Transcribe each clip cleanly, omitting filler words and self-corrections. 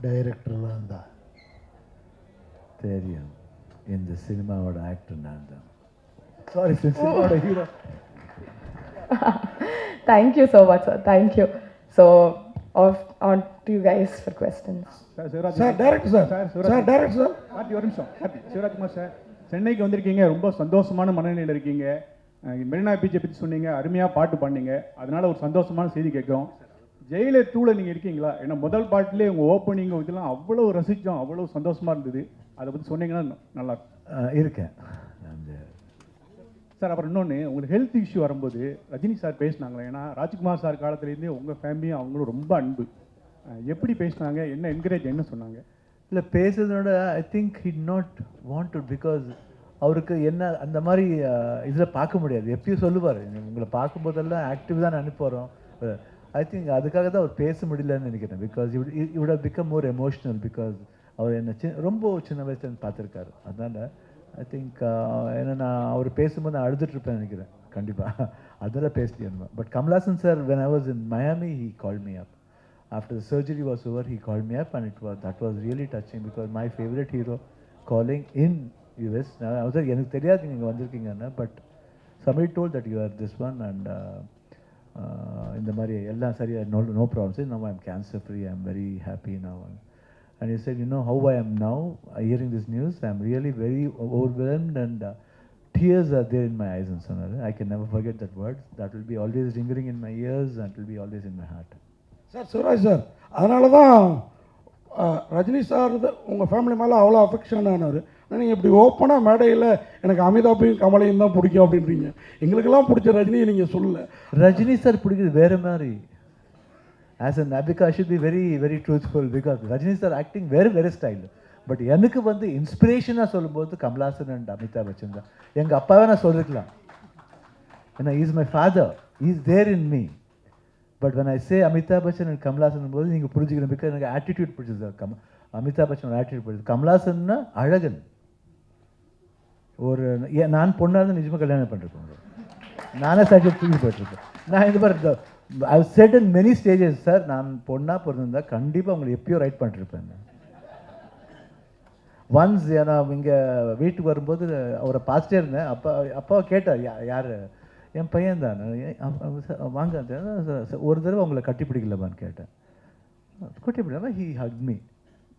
டைரக்டர்லாம் தான் தெரியும். இந்த சினிமாவோட ஆக்டர் நான் தான். சாரி, சினிமாவோட hero. Thank you so much, sir. Thank you. So, on to you guys for questions. Sir director sir sir director sir Karthi ஒரு நிமிஷம். கார்த்தி, சிவராஜ்குமார் சார், சென்னைக்கு வந்திருக்கீங்க, ரொம்ப சந்தோஷமான மனநிலையில் இருக்கீங்க. மெரினா பீச்சை பற்றி சொன்னீங்க, அருமையாக பாட்டு பண்ணீங்க, அதனால ஒரு சந்தோஷமான செய்தி கேட்குறோம். ஜெயிலர் 2ல நீங்கள் இருக்கீங்களா? ஏன்னா முதல் பாட்டிலே உங்கள் ஓப்பனிங் இதெல்லாம் அவ்வளோ ரசித்தோம், அவ்வளோ சந்தோஷமாக இருந்தது. அதை பற்றி சொன்னீங்கன்னா நல்லா இருக்கேன் அந்த சார். அப்புறம் இன்னொன்று, உங்களுக்கு ஹெல்த் இஷ்யூ வரும்போது ரஜினி சார் பேசினாங்களே, ஏன்னா ராஜ்குமார் சார் காலத்துலேருந்தே உங்கள் ஃபேமிலியும் அவங்களும் ரொம்ப அன்பு. எப்படி பேசினாங்க, என்ன என்கரேஜ் என்ன சொன்னாங்க? இல்லை, பேசுறதோட I think he not wanted, because அவருக்கு என்ன அந்த மாதிரி இதில் பார்க்க முடியாது. எப்பயும் சொல்லுவார், உங்களை பார்க்கும்போதெல்லாம் ஆக்டிவ் தான் அனுப்புகிறோம். ஐ திங்க் அதுக்காக தான் அவர் பேச முடியலன்னு நினைக்கிறேன். Because he would have become more emotional, because அவர் என்ன ரொம்ப சின்ன வயசுலேருந்து பார்த்துருக்காரு. அதனால் ஐ திங்க் ஏன்னா நான் அவர் பேசும்போது நான் அழுதுட்ருப்பேன் நினைக்கிறேன் கண்டிப்பாக. அதெல்லாம் பேசலையே. But Kamal Haasan sir, when I was in Miami, he called me up. After the surgery was over, he called me up, and that was really touching, because my favorite hero calling in US. I was like, எனக்கு தெரியாது நீங்கள் வந்திருக்கீங்கன்னு, but somebody told that you are this one, and இந்த மாதிரி எல்லாம் சரியா, no problems. Now I'm cancer free, I'm very happy now. And he said, you know how I am now, hearing this news, I'm really very overwhelmed, and tears are there in my eyes and so on. I can never forget that word. That will be always ringing in my ears, and it will be always in my heart. Sir Shivaraj sir, அதனால தான் Rajini sir உங்கள் family மேலே அவ்வளோ affection ஆனார். ஆனால் நீங்கள் இப்படி ஓப்பனாக மேடையில் எனக்கு அமிதாப்பையும் கமலையும் தான் பிடிக்கும் அப்படின்றீங்க. எங்களுக்கெல்லாம் பிடிச்ச ரஜினியை நீங்கள் சொல்லலை. ரஜினி சார் பிடிக்கிறது வேறு மாதிரி. As an Abhika, I should be very, very truthful, because Rajini sir acting very, very style. But எனக்கு வந்து இன்ஸ்பிரேஷனாக சொல்லும்போது கமல்ஹாசன் அண்ட் அமிதாப் பச்சன் தான். எங்கள் அப்பாவே நான் சொல்லிருக்கலாம், ஏன்னா is my father, is there in me. But when I say Amitabh Bachchan and Kamal Haasan போது நீங்கள் புரிஞ்சுக்கணும், பிகாஸ் எனக்கு ஆட்டிடியூட் பிடிச்சது. அமிதாப் பச்சனோட ஆட்டிடியூட் பிடிச்சது. கமல்ஹாசன்னா அழகன். ஒரு நான் பொண்ணாக இருந்து நிஜமாக கல்யாணம் பண்ணிருக்கேன். நானே சர்டிஃபிகேட் தூக்கி போயிட்டுருக்கேன். நான் இந்த மாதிரி I've said in many stages, sir, நான் பொண்ணாக பிறந்திருந்தா கண்டிப்பாக உங்களை எப்பயோ ரைட் பண்ணிட்டுருப்பேன். ஒன்ஸ் நான் இங்கே வீட்டுக்கு வரும்போது அவரை பார்த்துட்டே இருந்தேன். அப்பாவை கேட்டார், யார்? என் பையன் தான். வாங்க, ஒரு தடவை உங்களை கட்டி பிடிக்கலமான்னு கேட்டேன். கட்டி பிடிக்காம ஹி ஹக் மீ.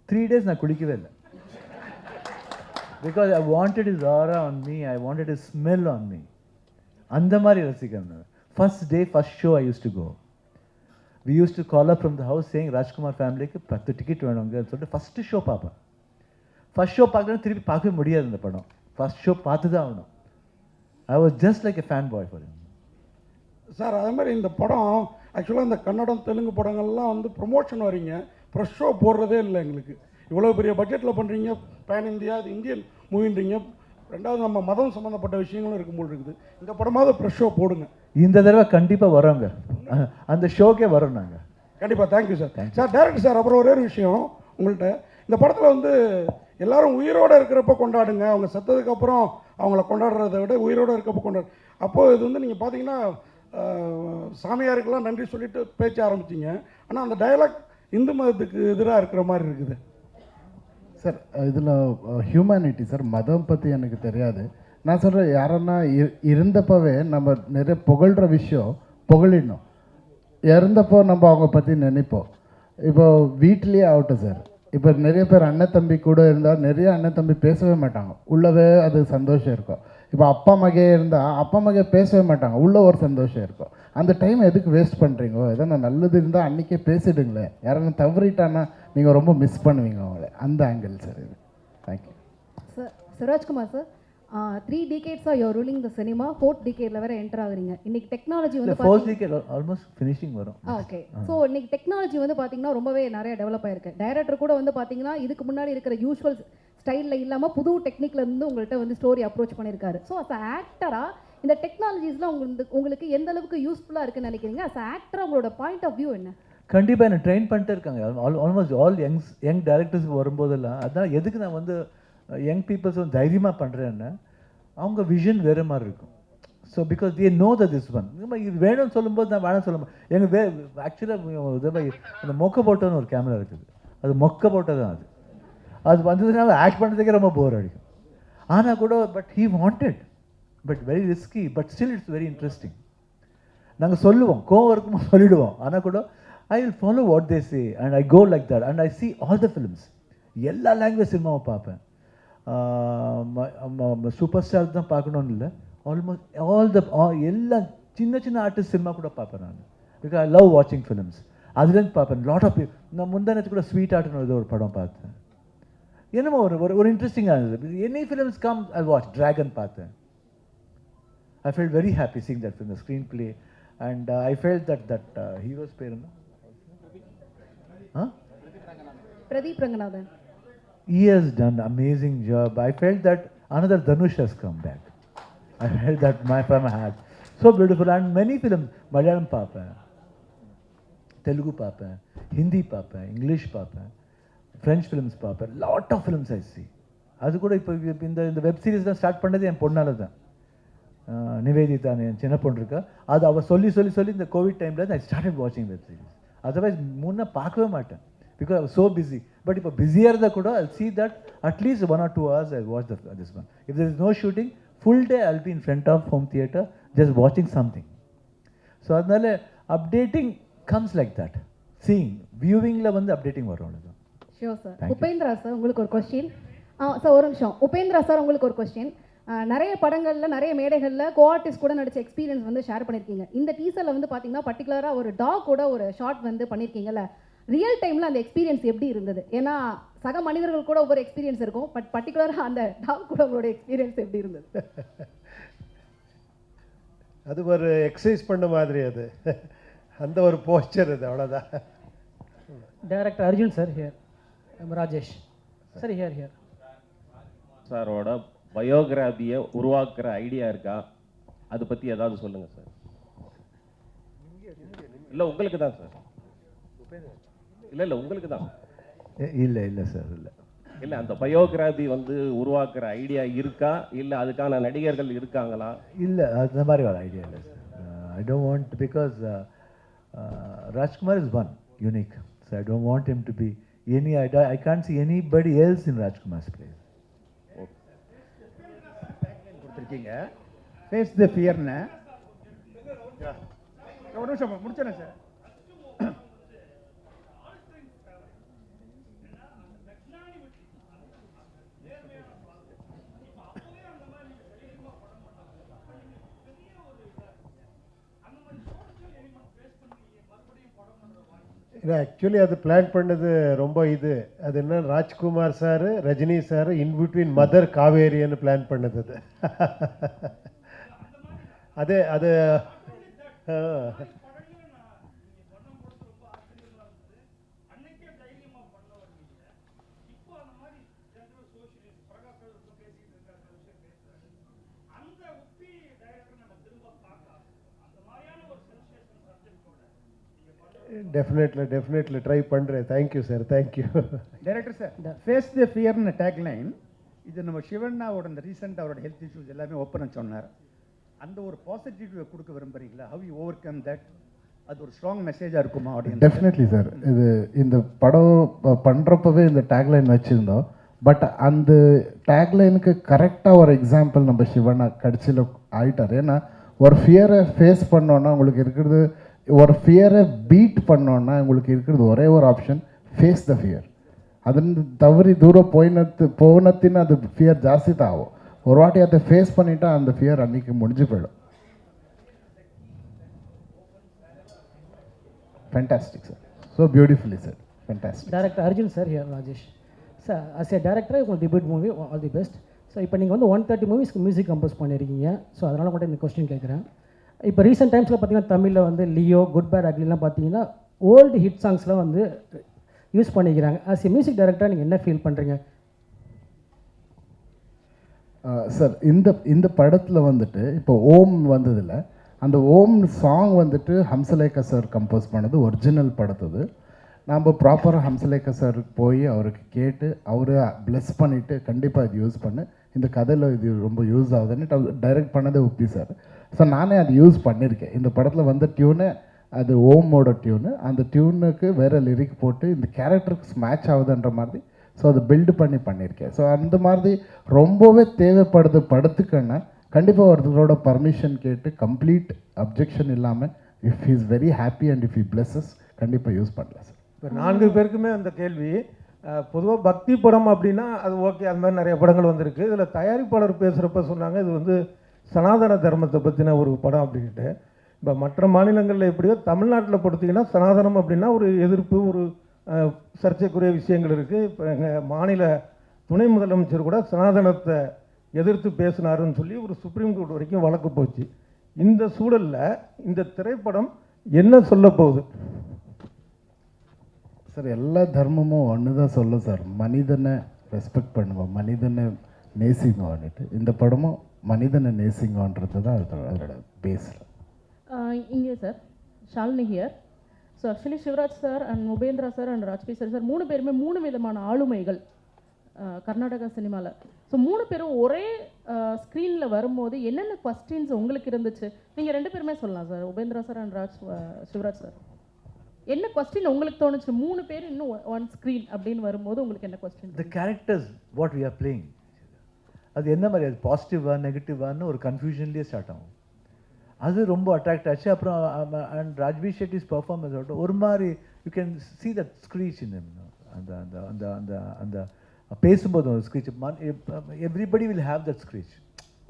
3 days நான் குளிக்கவே இல்லை. பிகாஸ் ஐ வாண்டட் இஸ் ஆரா on me, I wanted is smell on me. அந்த மாதிரி ரசிக்கிறேன். First day, first show I used to go. We used to call up from the house saying, Rajkumar ஃபேமிலிக்கு 10 ticket வேணுங்க சொல்லிட்டு first show பார்ப்பேன். First show பார்க்கணும், திருப்பி பார்க்கவே முடியாது இந்த படம். ஃபஸ்ட் ஷோ பார்த்து தான் ஆகணும். I was just like a fan boy for him. Sir, அதே மாதிரி இந்த படம் ஆக்சுவலாக இந்த கன்னடம் தெலுங்கு படங்கள்லாம் வந்து ப்ரொமோஷன் வரீங்க, ப்ரெஷ் ஷோ போடுறதே இல்லை எங்களுக்கு. இவ்வளோ பெரிய பட்ஜெட்டில் பண்ணுறீங்க, பேன் இந்தியா, அது இந்தியன் மூவின்றீங்க. ரெண்டாவது நம்ம மதம் சம்மந்தப்பட்ட விஷயங்களும் இருக்கும்போது இருக்குது. இந்த படமாவது ப்ரெஷ் ஷோ போடுங்க. இந்த தடவை கண்டிப்பாக வரோங்க, அந்த ஷோக்கே வரோம் நாங்கள் கண்டிப்பாக. Thank you sir. Sir director sir, அப்புறம் ஒரே ஒரு விஷயம் உங்கள்கிட்ட, இந்த படத்தில் வந்து எல்லாரும் உயிரோடு இருக்கிறப்ப கொண்டாடுங்க, அவங்க செத்ததுக்கப்புறம் அவங்கள கொண்டாடுறதை விட உயிரோடு இருக்கப்போ கொண்டாடு. அப்போது இது வந்து நீங்கள் பார்த்தீங்கன்னா சாமியாருக்கெல்லாம் நன்றி சொல்லிட்டு பேச்ச ஆரம்பிச்சிங்க. ஆனால் அந்த டயலாக் இந்து மதத்துக்கு எதிராக இருக்கிற மாதிரி இருக்குது சார். இதில் ஹியூமனிட்டி சார், மதம் பற்றி எனக்கு தெரியாது. நான் சொல்கிறேன், யாரன்னா இருந்தப்பவே நம்ம நிறைய புகழ்கிற விஷயம் புகழிடணும். இறந்தப்போ நம்ம அவங்க பற்றி நினைப்போம். இப்போ வீட்லேயே ஆகட்டும் சார், இப்போ நிறைய பேர் அண்ணன் தம்பி கூட இருந்தால் நிறைய அண்ணன் தம்பி பேசவே மாட்டாங்க, உள்ளவே அது சந்தோஷம் இருக்கும். இப்போ அப்பா மகே இருந்தால் அப்பா மகே பேசவே மாட்டாங்க, உள்ள ஒரு சந்தோஷம் இருக்கும். அந்த டைம் எதுக்கு வேஸ்ட் பண்ணுறீங்கோ? எதனா நல்லது இருந்தால் அன்றைக்கே பேசிடுங்களேன். யாரன்னா தவறிட்டானா நீங்கள் ரொம்ப மிஸ் பண்ணுவீங்க அவங்கள. அந்த ஆங்கிள் சார் இது. Thank you sir. Shivarajkumar sir, 3 decades you're ruling the cinema, 4th decadeல வேற என்டர் ஆகுறீங்க. இன்னைக்கு டெக்னாலஜி வந்து 4th decade ஆல்மோஸ்ட் ஃபினிஷிங் வரும். ஓகே. ஸோ இன்னைக்கு டெக்னாலஜி வந்து பார்த்தீங்கன்னா ரொம்பவே நிறைய டெவலப் ஆயிருக்கு. டைரக்டர் கூட வந்து பார்த்தீங்கன்னா இதுக்கு முன்னாடி இருக்கிற யூஸ்வல் ஸ்டைலில் இல்லாமல் புது டெக்னிக்ல இருந்து உங்கள்கிட்ட வந்து ஸ்டோரி அப்ரோச் பண்ணியிருக்காரு. ஸோ அஸ் ஆக்டராக இந்த டெக்னாலஜிஸ்லாம் உங்களுக்கு எந்த அளவுக்கு யூஸ்ஃபுல்லாக இருக்குன்னு நினைக்கிறீங்க? அஸ் ஆக்டராக உங்களோட பாயிண்ட் ஆஃப் வியூ என்ன? கண்டிப்பாக என்ன ட்ரெயின் பண்ணிட்டே இருக்காங்க. ஆல்மோஸ்ட் ஆல் யங் டைரக்டர்ஸ் வரும்போதெல்லாம் அதனால் எதுக்கு நான் வந்து யங் பீப்புள்ஸ் வந்து தைரியமாக பண்ணுறேன்னா அவங்க விஷன் வேறு மாதிரி இருக்கும். So because they know the this one. இது வேணும்னு சொல்லும்போது நான் வேணாம் சொல்ல எங்கள் ஆக்சுவலாக அந்த மொக்க போட்டோன்னு ஒரு கேமரா இருக்குது, அது மொக்க போட்டது தான் அது வந்ததுனால ஆக்ட் பண்ணுறதுக்கே ரொம்ப போர் அடிக்கும். ஆனால் கூட but he wanted, but very risky, but still it's very interesting. நாங்கள் சொல்லுவோம், கோவம் இருக்குமோ சொல்லிவிடுவோம், ஆனால் கூட I will follow what they say and I go like that and I see all the films. எல்லா லாங்குவேஜ் சினிமாவை பார்ப்பேன். சூப்பர் ஸ்டார் தான் பார்க்கணுன்னு இல்லை, ஆல்மோஸ்ட் எல்லா சின்ன சின்ன ஆர்டிஸ்ட் சினிமா கூட பார்ப்பேன் நான். பிகாஸ் ஐ லவ் வாட்சிங் ஃபிலிம்ஸ். அதுலேருந்து பார்ப்பேன் லாட் ஆஃப் நான் முந்தானத்து கூட ஸ்வீட் ஆர்ட்னு ஏதோ ஒரு படம் பார்த்தேன். என்னமோ ஒரு இன்ட்ரெஸ்டிங்காக இருந்தது. Any films come I watch. Dragon பார்த்தேன். I felt very happy seeing that film, the screenplay, and I felt that hero's பேர் என்ன? Pradeep Ranganathan. He has done an amazing job. I felt that another Dhanush has come back. I felt that from my heart. So beautiful. And many films, Malayalam பார்ப்பேன், Telugu பார்ப்பேன், Hindi பார்ப்பேன், English பார்ப்பேன், French films பார்ப்பேன். Lot of films I see. அது கூட இப்போ இந்த web series தான் ஸ்டார்ட் பண்ணது என் பொண்ணால தான். நிவேதிதா என் சின்ன பொண்ணு இருக்கா, அது அவள் சொல்லி சொல்லி சொல்லி இந்த கோவிட் டைமில் ஐ ஸ்டார்டட் வாட்சிங் வெப் சீரிஸ். அதர்வைஸ் முன்னே பார்க்கவே மாட்டேன், because I was so busy. But இப்போ பிஸியாக இருந்தால் கூட ஐ see that at least 1 or 2 hours I watch this one. If there is no shooting, full day I'll be in front of home theatre just watching something. So அதனால updating comes like that. Seeing, viewingல வந்து updating வரும். அவ்வளோதான். Sure sir. Upendra sir உங்களுக்கு ஒரு question. Sir ஒரு நிமிஷம். Upendra sir உங்களுக்கு ஒரு கொஸ்டின். நிறைய படங்களில் நிறைய மேடைகளில் கோஆர்டிஸ்ட் கூட நடிச்ச எக்ஸ்பீரியன்ஸ் வந்து ஷேர் பண்ணியிருக்கீங்க. இந்த டீசரில் வந்து பார்த்தீங்கன்னா பர்டிகுலராக ஒரு டாக் கூட ஒரு ஷார்ட் வந்து பண்ணியிருக்கீங்கல்ல, ரியல் டைமில் அந்த எக்ஸ்பீரியன்ஸ் எப்படி இருந்தது? ஏன்னா சக மனிதர்கள் கூட ஒவ்வொரு எக்ஸ்பீரியன்ஸ் இருக்கும், பட் பர்டிகுலராக அந்த டாக் கூட உங்களோட எக்ஸ்பீரியன்ஸ் எப்படி இருந்தது? அது ஒரு எக்ஸசைஸ் பண்ண மாதிரி, அது அந்த ஒரு போஸ்டர், அது அவ்வளோதான். Director Arjun sir here. Rajesh sir here. சாரோட பயோகிராஃபியை உருவாக்குற ஐடியா இருக்கா? அதை பற்றி ஏதாவது சொல்லுங்கள் சார். இல்லை உங்களுக்கு தான் சார். இல்லை உங்களுக்கு தான். இல்லை சார், இல்லை அந்த பயோகிராஃபி வந்து உருவாக்குற ஐடியா இருக்கா, இல்லை அதுக்கான நடிகர்கள் இருக்காங்களா? இல்லை அந்த மாதிரி ஒரு ஐடியா இல்லை sir. I don't want, because Rajkumar is one unique. So I don't want him to be any, I can't see anybody else in Rajkumar's place. கொடுத்துருக்கீங்க ஃபேஸ் த ஃபியர்னு. ஒரு நிமிஷம் முடிச்சேன் சார். இல்லை ஆக்சுவலி அது பிளான் பண்ணது ரொம்ப அது என்ன, Rajkumar sir, Rajini sir, in between mother காவேரின்னு பிளான் பண்ணது அது. அது டெஃபினெட்லி ட்ரை பண்ணுறேன். Thank you sir, thank you. Director sir, face the ஃபியர்னு டேக்லைன் இது நம்ம சிவண்ணாவோட இந்த ரீசெண்ட் அவரோட ஹெல்த் இஷ்யூஸ் எல்லாமே ஓப்பனாக சொன்னார். அந்த ஒரு பாசிட்டிவ் கொடுக்க விரும்புறீங்களா? How you over come that? அது ஒரு ஸ்ட்ராங் மெசேஜாக இருக்குமா ஆடியன்ஸ்? Definitely sir. இது இந்த படம் பண்ணுறப்பவே இந்த டேக்லைன் வச்சுருந்தோம். பட் அந்த டேக்லைனுக்கு கரெக்டாக ஒரு எக்ஸாம்பிள் நம்ம சிவண்ணா கடைசியில் ஆகிட்டார். ஏன்னா ஒரு ஃபியரை ஃபேஸ் பண்ணோன்னா உங்களுக்கு இருக்கிறது, ஒரு ஃபியரை பீட் பண்ணோன்னா உங்களுக்கு இருக்கிறது ஒரே ஒரு ஆப்ஷன், ஃபேஸ் த ஃபியர். ಅದನ್ನು ತವರಿ ದೂರ போனத்தின் அது ஃபியர் ಜಾಸ್ತಿ தாகும். ஒரு வாட்டி அதை ஃபேஸ் பண்ணிட்டா அந்த ஃபியர் அன்னைக்கு முடிஞ்சு போயிடும். Fantastic sir, so beautifully sir, fantastic. Director Arjun sir here. Rajesh sir, as a director உங்களுக்கு debut movie all the best. So இப்போ நீங்கள் வந்து 130 மூவிஸ்க்கு மியூசிக் கம்போஸ் பண்ணியிருக்கீங்க. ஸோ அதனால் மட்டும் இந்த கொஸ்டின் கேட்குறேன். இப்போ ரீசெண்ட் டைம்ஸில் பார்த்தீங்கன்னா தமிழில் வந்து லியோ, குட் பேட் அக்லிலாம் பார்த்தீங்கன்னா ஓல்டு ஹிட் சாங்ஸ்லாம் வந்து யூஸ் பண்ணிக்கிறாங்க. ஆஸ் ஏ மியூசிக் டைரக்டராக நீங்கள் என்ன ஃபீல் பண்ணுறீங்க? சார், இந்த படத்தில் வந்துட்டு இப்போ ஓம் வந்ததில்ல, அந்த ஓம் சாங் வந்துட்டு ஹம்சலேகா சார் கம்போஸ் பண்ணது, ஒரிஜினல் படத்துது. நம்ம ப்ராப்பராக ஹம்சலேகா சார் போய் அவருக்கு கேட்டு அவரு ப்ளெஸ் பண்ணிவிட்டு கண்டிப்பாக இது யூஸ் பண்ணு, இந்த கதையில் இது ரொம்ப யூஸ் ஆகுதுன்னு டைரக்ட் பண்ணதே உப்பி சார். ஸோ நானே அது யூஸ் பண்ணியிருக்கேன். இந்த படத்தில் வந்த டியூனை அது ஓமோட டியூனு. அந்த டியூனுக்கு வேறு லிரிக் போட்டு இந்த கேரக்டருக்கு மேட்ச் ஆகுதுன்ற மாதிரி ஸோ அதை பில்டு பண்ணியிருக்கேன். ஸோ அந்த மாதிரி ரொம்பவே தேவைப்படுது படத்துக்குன்னா கண்டிப்பாக ஒருத்தரோட பர்மிஷன் கேட்டு கம்ப்ளீட் அப்ஜெக்ஷன் இல்லாமல் if is very happy and if he pluses கண்டிப்பாக யூஸ் பண்ணலாம் சார். இப்போ 4 பேருக்குமே அந்த கேள்வி. பொதுவாக பக்தி படம் அப்படின்னா அது ஓகே, அது மாதிரி நிறைய படங்கள் வந்திருக்கு. இதில் தயாரிப்பாளர் பேசுகிறப்ப சொன்னாங்க இது வந்து சனாதன தர்மத்தை பற்றின ஒரு படம் அப்படின்ட்டு. இப்போ மற்ற மாநிலங்களில் எப்படியோ தமிழ்நாட்டில் பொறுத்தீங்கன்னா சனாதனம் அப்படின்னா ஒரு எதிர்ப்பு, ஒரு சர்ச்சைக்குரிய விஷயங்கள் இருக்குது. இப்போ எங்கள் மாநில துணை முதலமைச்சர் கூட சனாதனத்தை எதிர்த்து பேசினாருன்னு சொல்லி ஒரு சுப்ரீம் கோர்ட் வரைக்கும் வழக்கு போச்சு. இந்த சூழலில் இந்த திரைப்படம் என்ன சொல்ல போகுது சார்? எல்லா தர்மமும் ஒன்று தான் சொல்லும் சார், மனிதனை ரெஸ்பெக்ட் பண்ணுவோம், மனிதனை நேசிங்கோன்னுட்டு. இந்த படமும் மனிதனை நேசிங்கோன்றது தான் அதோட பேஸில். இங்கே sir Shalini here. So actually Shivraj sir and Upendra sir and Raj B sir 3 பேருமே 3 விதமான ஆளுமைகள் கர்நாடகா சினிமாவில். ஸோ 3 பேரும் ஒரே ஸ்க்ரீனில் வரும்போது என்னென்ன கொஸ்டின்ஸ் உங்களுக்கு இருந்துச்சு? நீங்கள் 2 பேருமே சொல்லலாம் sir, Upendra sir and Shivaraj sir. என்ன கொஸ்டின் உங்களுக்கு தோணுச்சு 3 பேர் இன்னும் ஒன் ஸ்க்ரீன் அப்படின்னு வரும்போது உங்களுக்கு என்ன question? The characters what we are playing அது என்ன மாதிரி, அது பாசிட்டிவா நெகட்டிவான்னு ஒரு கன்ஃபியூஷன்லேயே ஸ்டார்ட் ஆகும். அது ரொம்ப அட்ராக்ட் ஆச்சு. அப்புறம் அண்ட் ராஜ்பி ஷெட்டிஸ் பர்ஃபார்மன்ஸ் ஒரு மாதிரி you can see that screech in அந்த அந்த அந்த அந்த அந்த பேசும்போது ஒரு screech, everybody will have that screech.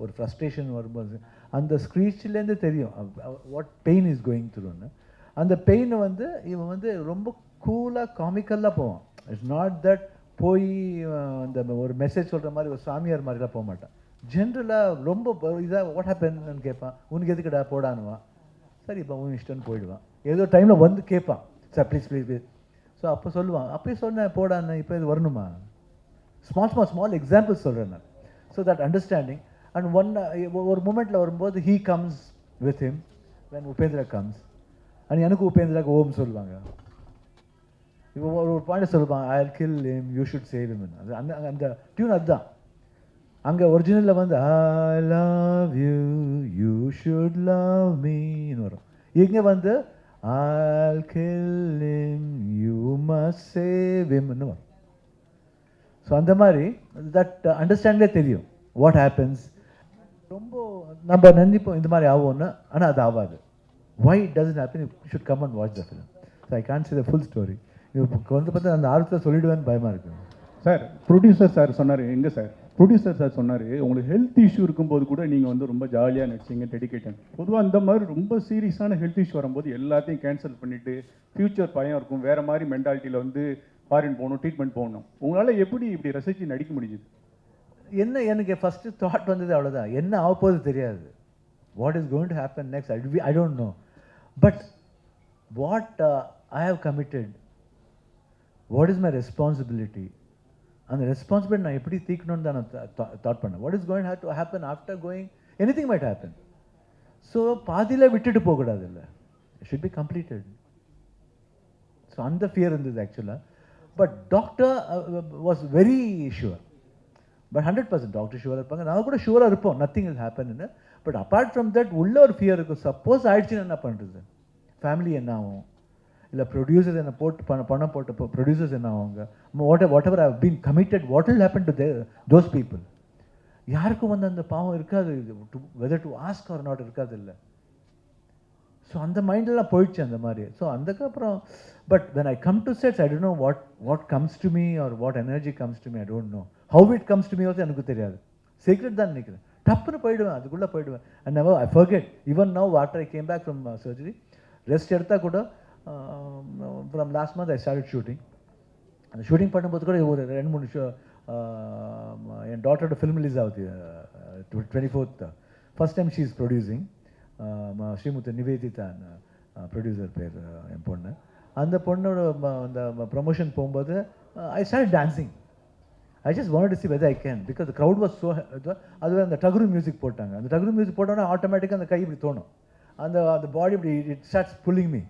ஒரு ஃப்ரஸ்ட்ரேஷன் வரும்போது அந்த ஸ்க்ரீச்லேருந்து தெரியும் வாட் பெயின் இஸ் கோயிங் த்ரூன்னு. அந்த பெயினை வந்து இவன் வந்து ரொம்ப கூலாக காமிக்கலாக போவான். இட்ஸ் நாட் தட் போய் அந்த ஒரு மெசேஜ் சொல்கிற மாதிரி ஒரு சாமியார் மாதிரிலாம் போக மாட்டான். ஜென்ரலாக ரொம்ப இதாக வாட் ஹேப்பன்னு கேட்பான், உனக்கு எதுக்குடா போடானுவான், சரி இப்போ உன் இஷ்டம்னு போயிடுவான். ஏதோ டைமில் வந்து கேட்பான், sir please please please. So அப்போ சொல்லுவான், அப்பயே சொன்னேன் போடான்னு, இப்போ இது வரணுமா? ஸ்மால் எக்ஸாம்பிள்ஸ் சொல்கிறேன் நான். So that understanding. அண்ட் ஒரு மூமெண்ட்டில் வரும்போது he comes with him when Upendra comes. And எனக்கு உபேந்திராக்கு ஓம் சொல்லுவாங்க. இப்போ ஒரு பாயிண்ட் சொல்லுவாங்க, I will kill him, you should save him. அது அந்த அந்த டியூன் அதுதான். அங்கே ஒரிஜினலில் வந்து I love you, you should love மீன்னு வரும். இங்கே வந்து I will kill him, you must save ஹிம்னு வரும். ஸோ அந்த மாதிரி தட் அண்டர்ஸ்டாண்டிங்கே தெரியும் வாட் ஹேப்பன்ஸ். ரொம்ப நம்ம நினைப்போம் இந்த மாதிரி ஆகும்னு, ஆனால் அது ஆகாது. why it doesn't happen, you should come and watch the film. So I can't say the full story. இப்போ வந்து பார்த்தா அந்த ஆர்வத்தை சொல்லிடுவேன்னு பயமாக இருக்கு சார். ப்ரொடியூசர் சார் சொன்னார், எங்கே சார் ப்ரொடியூசர் சார் சொன்னார், உங்களுக்கு ஹெல்த் இஷ்யூ இருக்கும்போது கூட நீங்கள் வந்து ரொம்ப ஜாலியாக நடிச்சிங்க, டெடிக்கேட்டன். பொதுவாக அந்த மாதிரி ரொம்ப சீரியஸான ஹெல்த் இஷ்யூ வரும்போது எல்லாத்தையும் கேன்சல் பண்ணிவிட்டு ஃப்யூச்சர் பயம் இருக்கும், வேறு மாதிரி மென்டாலிட்டியில் வந்து ஃபாரின் போகணும், ட்ரீட்மெண்ட் போகணும். உங்களால் எப்படி இப்படி ரசித்து நடிக்க முடியுது? என்ன எனக்கு ஃபஸ்ட்டு தாட் வந்தது அவ்வளோதான், என்ன ஆகப்போகுது தெரியாது. What is going to happen next I don't know. But what I have committed, what is my responsibility, அந்த ரெஸ்பான்சிபிலிட்டி நான் எப்படி தீக்கணும்னு தான் நான் தாட் பண்ணேன். What is going to happen after going, anything might happen. So பாதியில் விட்டுட்டு போகக்கூடாது, இல்லை it should be completed. So அந்த ஃபியர் இருந்தது ஆக்சுவலாக. But doctor was very sure. But 100% doctor ஷுவராக இருப்பாங்க, நான் கூட ஷுவராக இருப்போம் நத்திங் இல் ஹேப்பன்னு. பட் அப்பார்ட் ஃப்ரம் தட் உள்ள ஒரு ஃபியர் இருக்கும், சப்போஸ் ஆயிடுச்சுன்னு என்ன பண்ணுறது, ஃபேமிலி என்ன ஆகும், இல்லை ப்ரொடியூசர்ஸ் என்ன பணம் போட்ட ப்ரொடியூசர்ஸ் என்ன ஆகுங்க, whatever I have been committed, what will happen to those people. யாருக்கும் வந்து அந்த பாவம் இருக்காது, whether to ask or not இருக்காது, இல்லை. ஸோ அந்த மைண்டெல்லாம் போயிடுச்சு அந்த மாதிரி. ஸோ அதுக்கப்புறம் but when I come to sets I don't know what comes to me or what energy comes to me, I don't know how it comes to me also. எனக்கு தெரியாது, secret தான் நினைக்கிறேன். டப்புன்னு போயிடுவேன், அதுக்குள்ளே போயிடுவேன். And never I forget. Even now after I came back from surgery, rest எடுத்தால் கூட from last month I started shooting. அந்த ஷூட்டிங் பண்ணும்போது கூட ஒரு 2-3 ஷோ என் டாட்டரோட ஃபிலிம் ரிலீஸ் ஆகுது 24th. First time she is producing. Srimuthu Nivedita producer பேர் என் பொண்ணு. அந்த பொண்ணோட அந்த ப்ரமோஷன் போகும்போது I start dancing. I just wanted to see whether I can, because the crowd was so. அதுவே அந்த டகுரு மியூசிக் போட்டாங்க. அந்த டகுரு மியூசிக் போட்டோன்னா ஆட்டோமேட்டிக்காக அந்த கை இப்படி தோணும், அந்த பாடி இப்படி it starts pulling me.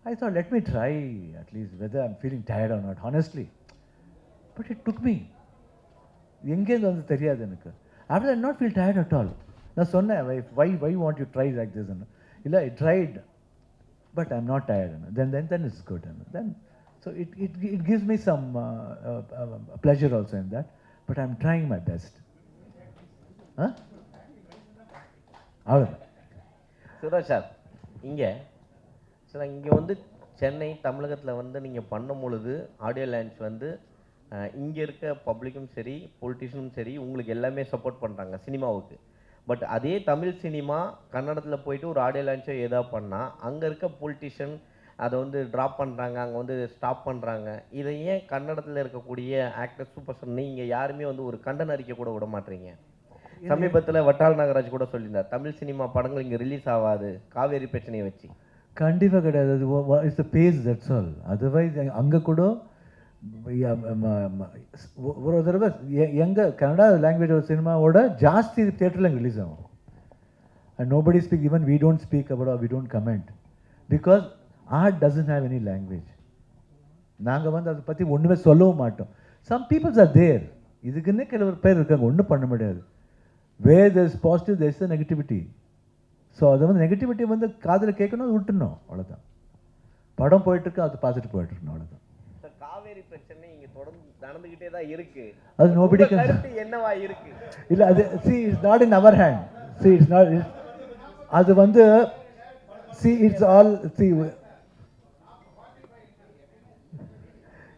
I thought, let me try at least whether I'm feeling tired or not, honestly. But it took me. எங்கேருந்து வந்து தெரியாது எனக்கு. After that, I did not feel tired at all. நான் சொன்னேன், why want you try like this? இல்லை, I tried. but I'm not tired. Then it's good. Then so it gives me some pleasure also in that. But I'm trying my best. Huh? அவ்வளோ Shivraj sir இங்கே sir இங்கே வந்து சென்னை தமிழகத்தில் வந்து நீங்கள் பண்ணும் பொழுது ஆடியோ லான்ச் வந்து இங்கே இருக்க பப்ளிக்கும் சரி பொலிட்டிஷியனும் சரி உங்களுக்கு எல்லாமே சப்போர்ட் பண்ணுறாங்க சினிமாவுக்கு. பட் அதே தமிழ் சினிமா கன்னடத்தில் போயிட்டு ஒரு ஆடியோ லான்ச்சோ ஏதாவது பண்ணால் அங்கே இருக்க பொலிட்டிஷியன் அதை வந்து ட்ராப் பண்ணுறாங்க, அங்கே வந்து ஸ்டாப் பண்ணுறாங்க. இதை ஏன் கன்னடத்தில் இருக்கக்கூடிய ஆக்டர் சூப்பர் ஸ்டார் நீங்கள் யாருமே வந்து ஒரு கண்டன அறிக்கை கூட விட மாட்டீங்க? சமீபத்தில் வட்டால் நாகராஜ் கூட சொல்லியிருந்தார் தமிழ் சினிமா படங்கள் இங்கே ரிலீஸ் ஆகாது காவேரி பிரச்சனையை வச்சு. கண்டிப்பாக கிடையாது. It's the base, that's all. Otherwise அங்கே கூட ஒரு தடவை எங்கள் கன்னடா லாங்குவேஜ் சினிமாவோட ஜாஸ்தி தியேட்டரில் ரிலீஸ் ஆகும். And nobody speak, even we don't speak about, we don't comment, because art doesn't have any language. நாங்கள் வந்து அதை பற்றி ஒன்றுமே சொல்லவும் மாட்டோம். சம் பீப்புள்ஸ் ஆர் தேர், இதுக்குன்னே சில பேர் இருக்காங்க, ஒன்றும் பண்ண முடியாது. Where there is positive there is negativity. So அதை வந்து நெகட்டிவிட்டி வந்து காதில் கேட்கணும், அது விட்டுணும், அவ்வளோதான். படம் போயிட்டுருக்கு, அதை பார்த்துட்டு போயிட்டுருக்கணும், அவ்வளோதான். காவேரி பிரச்சனை இங்கே தொடர்ந்து நடந்துக்கிட்டே தான் இருக்கு. அது நோபடி என்னவா இருக்கு இல்லை, அது see it's not in our hand. See it's not, அது வந்து சி இட்ஸ் ஆல் சி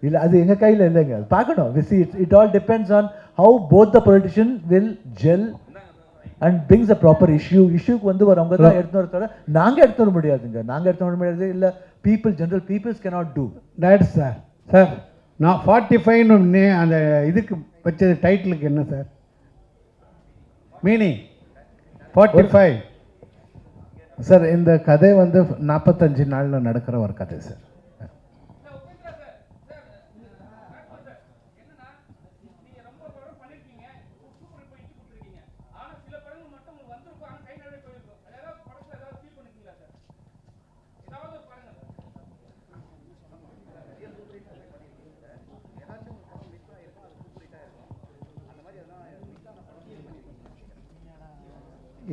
இல்லை, அது எங்கள் கையில் இல்லைங்க, அது பார்க்கணும். See it all depends on how both the politician will gel and brings a proper இஷ்யூக்கு வந்து அவங்க தான் எடுத்து வரத்தோட நாங்கள் எடுத்து வர முடியாதுங்க. நாங்கள் எடுத்து வர முடியாது, இல்லை people, general peoples cannot do. Right sir. Sir நான் 45 அந்த இதுக்கு வச்சது டைட்டிலுக்கு என்ன சார் மீனிங்? 45 சார் இந்த கதை வந்து 45 நாளில் நடக்கிற ஒரு கதை சார்.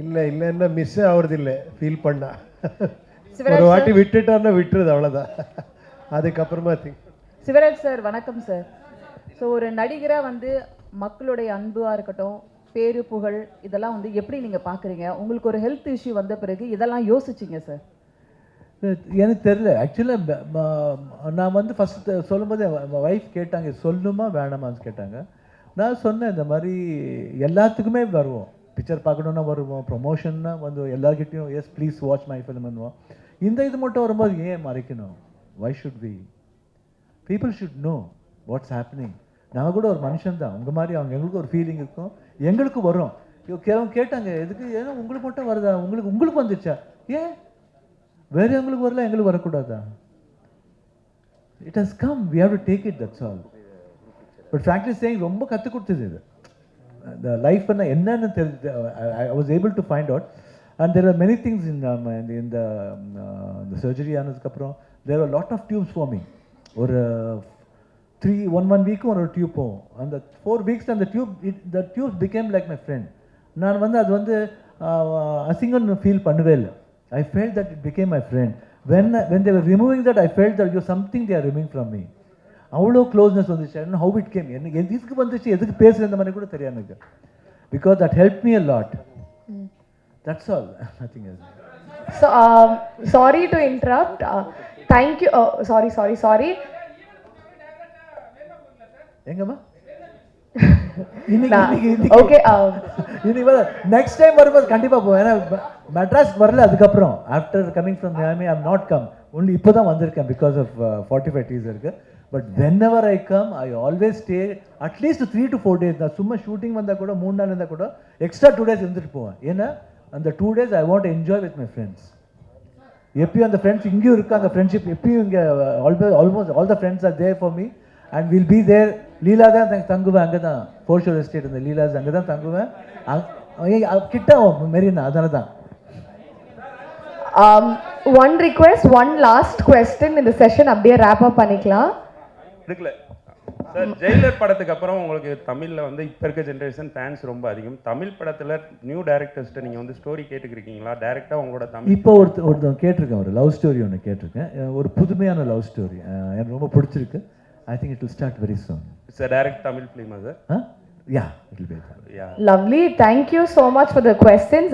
இல்லை இல்லைன்னா மிஸ் ஆகுறது இல்லை, ஃபீல் பண்ணா ஒரு வாட்டி விட்டுட்டான்னா விட்டுருது, அவ்வளோதான். அதுக்கப்புறமா சிவராஜ் சார் வணக்கம் சார். ஸோ ஒரு நடிகராக வந்து மக்களுடைய அன்பாக இருக்கட்டும், பேரு புகழ், இதெல்லாம் வந்து எப்படி நீங்கள் பார்க்குறீங்க? உங்களுக்கு ஒரு ஹெல்த் இஷ்யூ வந்த பிறகு இதெல்லாம் யோசிச்சிங்க சார்? எனக்கு தெரியல ஆக்சுவலாக. நான் வந்து ஃபஸ்ட்டு சொல்லும்போது என் ஒய்ஃப் கேட்டாங்க, சொல்லணுமா வேணாமான்னு கேட்டாங்க. நான் சொன்னேன், இந்த மாதிரி எல்லாத்துக்குமே வருவோம், பிக்சர் பார்க்கணுன்னா வருவோம், ப்ரொமோஷன்னா வந்து எல்லாருக்கிட்டையும் yes please watch my film பண்ணுவோம். இந்த இது மட்டும் வரும்போது ஏன் மறைக்கணும்? Why should we? People should know what's happening. நாங்கள் கூட ஒரு மனுஷன் தான், உங்கள் மாதிரி அவங்க எங்களுக்கு ஒரு ஃபீலிங் இருக்கும், எங்களுக்கு வரும். கேட்டாங்க எதுக்கு, ஏன்னா உங்களுக்கு மட்டும் வருதா, உங்களுக்கு வந்துச்சா, ஏன் வேறு எங்களுக்கு வரல, எங்களுக்கு வரக்கூடாதா? It has come, we have to take it, that's all. But frankly saying ரொம்ப கற்றுக் கொடுத்தது இது. The life என்னன்னு தெரிஞ்சு I was able to find out, and there are many things in the surgery ஆனதுக்கப்புறம் there were a lot of tubes forming. ஒரு 1 week ஒரு tube போகும், அந்த 4 weeks அந்த the tubes became like my friend. நான் வந்து அது வந்து அசிங்கம்னு ஃபீல் பண்ணவே இல்லை. I felt that it became my friend. When they were removing that, I felt that you're something they are removing from me. அவ்வளோ க்ளோஸ்னஸ் வந்துச்சு. And how it came, எனக்கு எதுக்கு வந்துச்சு, எதுக்கு பேசுகிற இந்த மாதிரி கூட தெரியாது எனக்கு. Because that help me a lot, that's all, nothing else. So sorry to interrupt, thank you. Sorry எங்கம்மா ஓகே, நெக்ஸ்ட் டைம் வரும்போது கண்டிப்பாக போவேன். ஏன்னா மெட்ராஸ் வரல, அதுக்கப்புறம் after coming from Miami I am not come, only இப்போ தான் வந்திருக்கேன் பிகாஸ் ஆஃப் 45 டீசருக்கு. But whenever I come, I always stay at least 3 to 4 days. நான் சும்மா ஷூட்டிங் வந்தால் கூட 3 நாள் இருந்தால் கூட எக்ஸ்ட்ரா 2 days இருந்துட்டு போவேன். ஏன்னா அந்த 2 days I want to enjoy with my friends. எப்பயும் அந்த ஃப்ரெண்ட்ஸ் இங்கேயும் இருக்காங்க, ஃப்ரெண்ட்ஷிப் எப்பயும் இங்கே almost all the friends are there for me and will be there. Leela தான் தங்குவேன், அங்கே தான் ஃபோர் ஷோர் எஸ்டேட் இந்த லீலாஸ், அங்கே தான் தங்குவேன், கிட்ட மெரினா, அதனால தான். one request, one last question இந்த செஷன் அப்படியே wrap up பண்ணிக்கலாம். சார் ஜெயிலர் படத்துக்கு அப்புறம் உங்களுக்கு தமிழில் வந்து இப்போ இருக்க ஜென்ரேஷன் ஃபேன்ஸ் ரொம்ப அதிகம். தமிழ் படத்தில் நியூ டேரக்டர்ஸ்ட்டு நீங்கள் வந்து ஸ்டோரி கேட்டுக்கிறீங்களா? டேரெக்டாக உங்களோட தமிழ் இப்போ ஒருத்தன் கேட்டிருக்கேன், ஒரு லவ் ஸ்டோரி ஒன்று கேட்டிருக்கேன், ஒரு புதுமையான லவ் ஸ்டோரி எனக்கு ரொம்ப பிடிச்சிருக்கு. I think it will start very soon. It's direct Tamil ஃபிலிமா sir? Yeah, it will be. Lovely. Thank you so much for the questions.